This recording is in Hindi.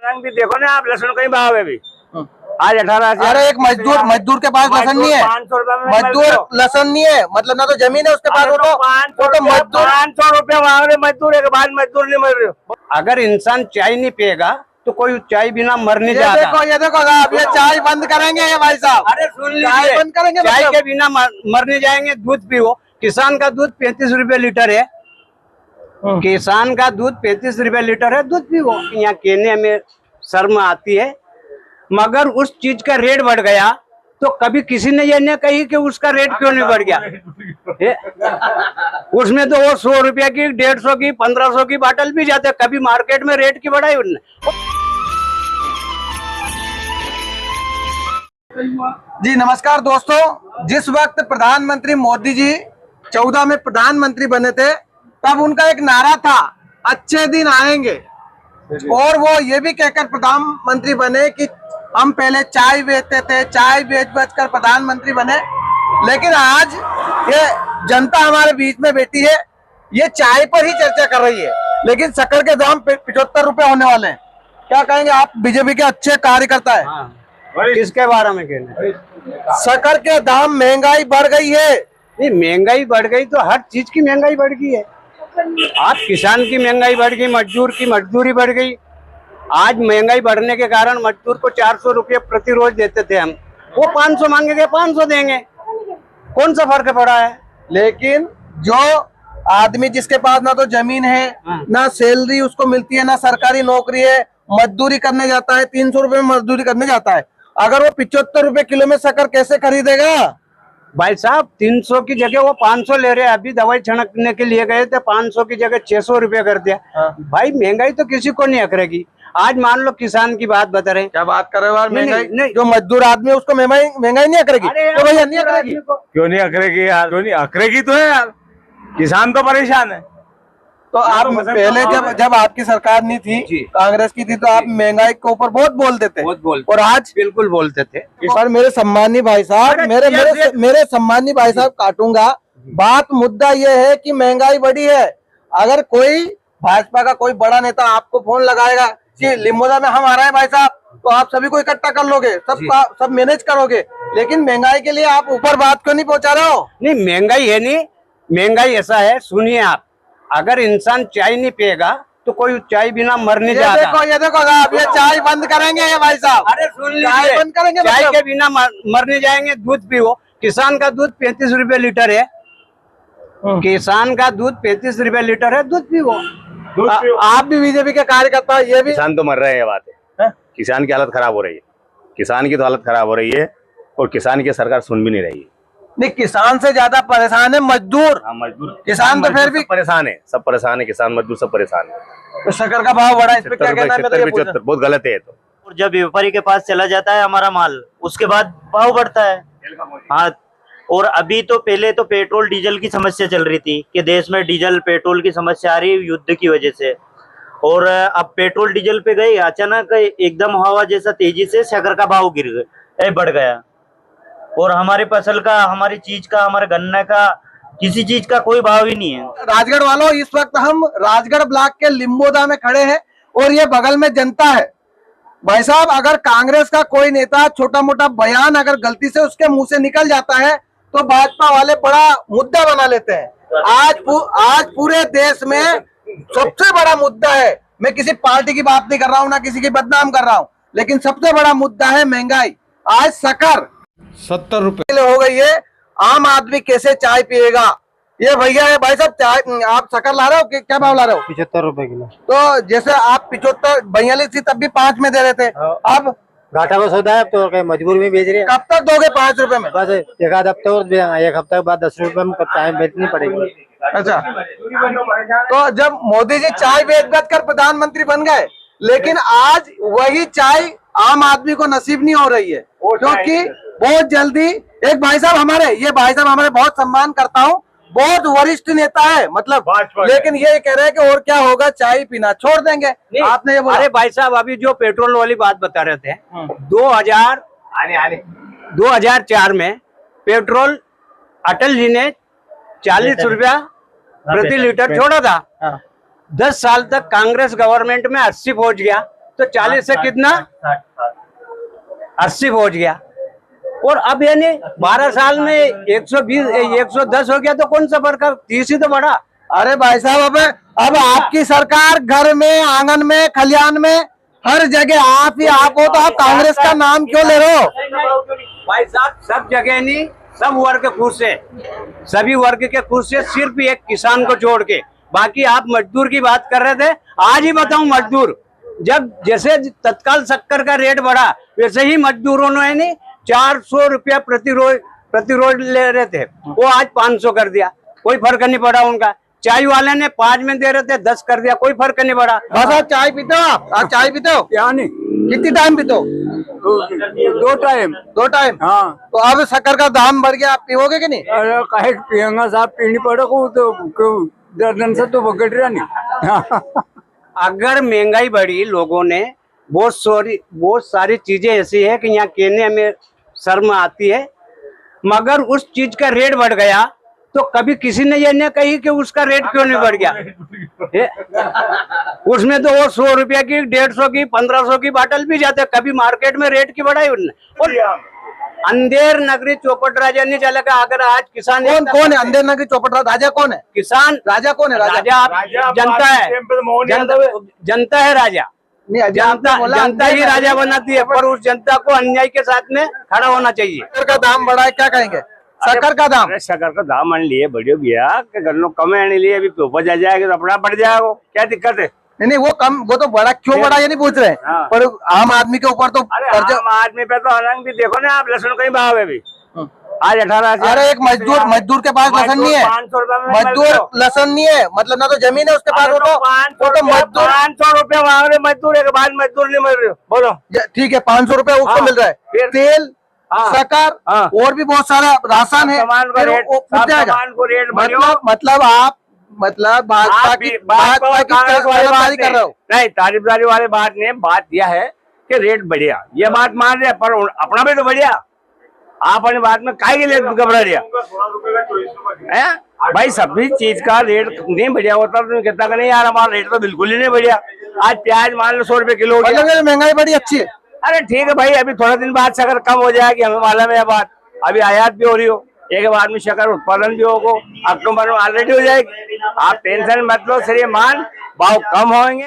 रंग भी देखो ना आप, लहसुन कहीं भाव है अभी आज 18। अरे एक मजदूर के पास लहसुन नहीं है, 500 रुपए में मजदूर लहसुन नहीं है, मतलब ना तो जमीन है उसके पास, वो तो 500 रुपए मांग रहे मजदूर, एक बाद मजदूर नहीं मर रहे। अगर इंसान चाय नहीं पिएगा तो कोई चाय बिना मर नहीं ये जाता। ये देखो साहब, ये चाय बंद करेंगे ये भाई साहब। अरे सुन चाय लीजिए, बंद करेंगे, चाय मतलब के बिना मरने जाएंगे। दूध पियो, किसान का दूध 35 रुपए लीटर है, किसान का दूध 35 रुपए लीटर है, दूध पियो। यहाँ कहने में शर्म आती है, मगर उस चीज का रेट बढ़ गया तो कभी किसी ने ये नहीं कही कि उसका रेट क्यों नहीं बढ़ गया। उसमें तो वो 100 रुपया की, 150 की, 1500 की बाटल भी जाते, कभी मार्केट में रेट की बढ़ाई उन्होंने। जी नमस्कार दोस्तों, जिस वक्त प्रधानमंत्री मोदी जी 14 में प्रधानमंत्री बने थे, तब उनका एक नारा था, अच्छे दिन आएंगे। और वो ये भी कहकर प्रधानमंत्री बने कि हम पहले चाय बेचते थे, चाय बेच कर प्रधानमंत्री बने। लेकिन आज ये जनता हमारे बीच में बैठी है, ये चाय पर ही चर्चा कर रही है, लेकिन शक्कर के दाम 75 रुपए होने वाले हैं। क्या कहेंगे आप, बीजेपी के अच्छे कार्यकर्ता है? हाँ, किसके बारे में कहना? शक्कर के दाम, महंगाई बढ़ गई है। नहीं, महंगाई बढ़ गई तो हर चीज की महंगाई बढ़ गई है। आप किसान की महंगाई बढ़ गई, मजदूर की मजदूरी बढ़ गई। आज महंगाई बढ़ने के कारण मजदूर को 400 रुपये प्रति रोज देते थे हम, वो 500 मांगेंगे, 500 देंगे। कौन सा फर्क पड़ा है? लेकिन जो आदमी जिसके पास ना तो जमीन है, ना सैलरी उसको मिलती है, ना सरकारी नौकरी है, मजदूरी करने जाता है, 300 रुपए में मजदूरी करने जाता है, अगर वो 75 रुपए किलो में शक्कर कैसे खरीदेगा? भाई साहब 300 की जगह वो 500 ले रहे हैं। अभी दवाई छिड़कने के लिए गए थे, 500 की जगह 600 रुपये कर दिया। भाई महंगाई तो किसी को नहीं अकड़ेगी। आज मान लो किसान की बात बता रहे हैं, क्या बात कर रहे हो यार? महंगाई नहीं। जो मजदूर आदमी है उसको महंगाई नहीं अकड़ेगी? तो भैया नहीं अकड़ेगी। क्यों नहीं अकड़ेगी यार? क्यों नहीं अकड़ेगी? तो है यार, किसान तो परेशान है। तो आप पहले जब आपकी सरकार नहीं थी, कांग्रेस की थी, तो आप महंगाई के ऊपर बहुत बोलते थे, और आज बिल्कुल बोलते थे। पर मेरे सम्मानी भाई साहब, मेरे सम्मानी भाई साहब काटूंगा बात। मुद्दा ये है कि महंगाई बढ़ी है। अगर कोई भाजपा का कोई बड़ा नेता आपको फोन लगाएगा कि लिम्बोदा में हम आ रहे हैं भाई साहब, तो आप सभी को इकट्ठा कर लोगे, सब मैनेज करोगे। लेकिन महंगाई के लिए आप ऊपर बात क्यों नहीं पहुंचा रहे हो? नहीं, महंगाई है नहीं, महंगाई ऐसा है, सुनिए आप, अगर इंसान चाय नहीं पिएगा तो कोई चाय बिना मर नहीं जाता। ये देखो साहब, ये चाय बंद करेंगे ये भाई साहब। अरे सुन लीजिए, चाय बंद करेंगे, चाय के बिना मरने जाएंगे। दूध पियो, किसान का दूध 35 रुपए लीटर है, किसान का दूध 35 रुपए लीटर है, दूध पियो। आप भी बीजेपी के कार्यकर्ता, ये भी किसान तो मर रहे हैं, ये बात है। किसान की हालत खराब हो रही है, किसान की तो हालत खराब हो रही है, और किसान की सरकार सुन भी नहीं रही है। नहीं, किसान से ज्यादा परेशान है मजदूर। हाँ, मजदूर, किसान तो फिर भी परेशान है, सब परेशान है, किसान मजदूर सब परेशान है। तो शक्कर का भाव बढ़ा, इस पे क्या कहना है? 75 बहुत गलत है तो। और जब व्यापारी के पास चला जाता है हमारा माल, उसके बाद भाव बढ़ता है। हाँ, और अभी तो पहले तो पेट्रोल डीजल की समस्या चल रही थी कि देश में डीजल पेट्रोल की समस्या आ रही है युद्ध की वजह से, और अब पेट्रोल डीजल पे गई, अचानक एकदम हवा जैसा तेजी से शक्कर का भाव गिर गया, बढ़ गया। और हमारी फसल का, हमारी चीज का, हमारे गन्ने का, किसी चीज का कोई भाव ही नहीं है। राजगढ़ वालों, इस वक्त हम राजगढ़ ब्लॉक के लिम्बोदा में खड़े हैं, और ये बगल में जनता है। भाई साहब, अगर कांग्रेस का कोई नेता छोटा मोटा बयान अगर गलती से उसके मुंह से निकल जाता है, तो भाजपा वाले बड़ा मुद्दा बना लेते हैं। आज पूरे देश में सबसे बड़ा मुद्दा है, मैं किसी पार्टी की बात नहीं कर रहा हूँ, ना किसी की बदनाम कर रहा हूँ, लेकिन सबसे बड़ा मुद्दा है महंगाई। आज शक्कर 70 रुपए हो गई है, आम आदमी कैसे चाय पिएगा? ये भैया है भाई साहब, चाय आप शक्कर ला रहे हो, क्या भाव ला रहे हो? 75 रुपए किलो। तो जैसे आप 75 42 थी तब भी 5 में दे रहे थे, अब घाटा बस होता है, तो क्या मजबूर में बेच रहे हैं। कब तक दोगे 5 रुपए में? बस एक आध हफ्ते और, एक हफ्ते के बाद 10 रुपए में चाय बेचनी पड़ेगी। अच्छा, तो जब मोदी जी चाय बेच कर प्रधानमंत्री बन गए, लेकिन आज वही चाय आम आदमी को नसीब नहीं हो रही है, क्योंकि बहुत जल्दी एक भाई साहब हमारे बहुत सम्मान करता हूँ, बहुत वरिष्ठ नेता है, मतलब, लेकिन ये कह रहे हैं कि और क्या होगा, चाय पीना छोड़ देंगे। आपने ये बोला। अरे भाई साहब, अभी जो पेट्रोल वाली बात बता रहे थे, 2004 में पेट्रोल अटल जी ने 40 रुपया प्रति लीटर छोड़ा था। 10 साल तक कांग्रेस गवर्नमेंट में 80 पहुंच गया, तो 40 से कितना 80 पहुंच गया। और अब यानी 12 साल में 120 110 हो गया, तो कौन सा फर्क है? 30 ही तो बढ़ा। अरे भाई साहब, अब आपकी सरकार घर में, आंगन में, खलियान में, हर जगह आप ही आप हो, तो आप कांग्रेस का नाम क्यों ले रहे हो? भाई साहब, सब जगह नहीं, सब वर्ग खुश है, सभी वर्ग के खुश है, सिर्फ एक किसान को छोड़ के। बाकी आप मजदूर की बात कर रहे थे, आज ही बताऊं, मजदूर जब जैसे तत्काल शक्कर का रेट बढ़ा, वैसे ही मजदूरों ने नहीं 400 रुपया प्रतिरोज ले रहे थे, वो आज 500 कर दिया, कोई फर्क नहीं पड़ा उनका। चाय वाले ने 5 में दे रहे थे, 10 कर दिया, कोई फर्क नहीं पड़ा। बस आप चाय पीते हो? आप चाय पीते हो? क्या नहीं, कितनी टाइम पीते हो? 2 टाइम। 2 टाइम? हाँ। तो अब शक्कर का दाम बढ़ गया, आप पीओगे कि नहीं? अरे कहे पियंगा साहब, पीनी पड़ेगा तो क्यों, दर्दन से तो बगड़ रहा नहीं। अगर महंगाई बढ़ी, लोगों ने बहुत सारी चीजें ऐसी है कि यहाँ कहने में शर्म आती है, मगर उस चीज का रेट बढ़ गया तो कभी किसी ने ये नहीं कही कि उसका रेट क्यों नहीं बढ़ गया। उसमें तो वो 100 रुपया की, 150 की, 1500 की बाटल भी जाते, कभी मार्केट में रेट की बढ़ाई उन्होंने। और अंधेर नगरी चौपट राजा नहीं चलेगा। अगर आज किसान कौन है अंधेर नगरी चौपट राजा? कौन है किसान? राजा कौन है? राजा जनता है, जनता है राजा। जनता ही राजा बनाती है, पर उस जनता को अन्याय के साथ में खड़ा होना चाहिए। शक्कर का दाम बढ़ा है, क्या कहेंगे? शक्कर का दाम, शक्कर का दाम आने लिए बढ़िया भैया, गन्नों कम आने लिए, अभी उपज आ जाएगा तो अपना बढ़ जाएगा, वो क्या दिक्कत है? नहीं वो कम, वो तो बड़ा क्यों बढ़ा ये नहीं पूछ रहे, हाँ। पर आम आदमी के ऊपर तो कर्जा। आम आदमी पे तो अलग भी देखो ना आप, लहसुन कहीं भाव है अभी आज 18। अरे एक मजदूर के पास लहसुन नहीं है, 500 रुपए में मजदूर लहसुन नहीं है, मतलब ना तो जमीन है उसके पास, वो तो मजदूर 500 रुपए मांग रहे मजदूर, एक बाद मजदूर नहीं मिल रहे, बोलो। ठीक है, 500 रुपए उसको मिल रहा है, तेल, शक्कर और भी बहुत सारा राशन है, फिर वो पूछ जाएगा। मतलब आप भाजपा की तारीफदारी कर रहे हो? नहीं, तारीफदारी वाली बात नहीं, बात यह है कि रेट बढ़िया, ये बात मान रहे, पर अपना भी तो बढ़िया। आप अपनी बात में काहे के लिए घबरा रहा है? भाई सभी चीज का रेट नहीं बढ़िया होता तो कहता कि नहीं यार हमारा रेट तो बिल्कुल ही नहीं बढ़िया। आज प्याज मान लो 100 रुपए किलो हो गया। महंगाई बड़ी अच्छी है। अरे ठीक है भाई, अभी थोड़ा दिन बाद शक्कर कम हो जाएगी, हमें मालूम है बात। अभी आयात भी हो रही हो, एक बार में शक्कर उत्पादन भी होगा, अक्टूबर में ऑलरेडी हो जाएगी। आप टेंशन मत लो, श्रीमान, भाव कम होंगे।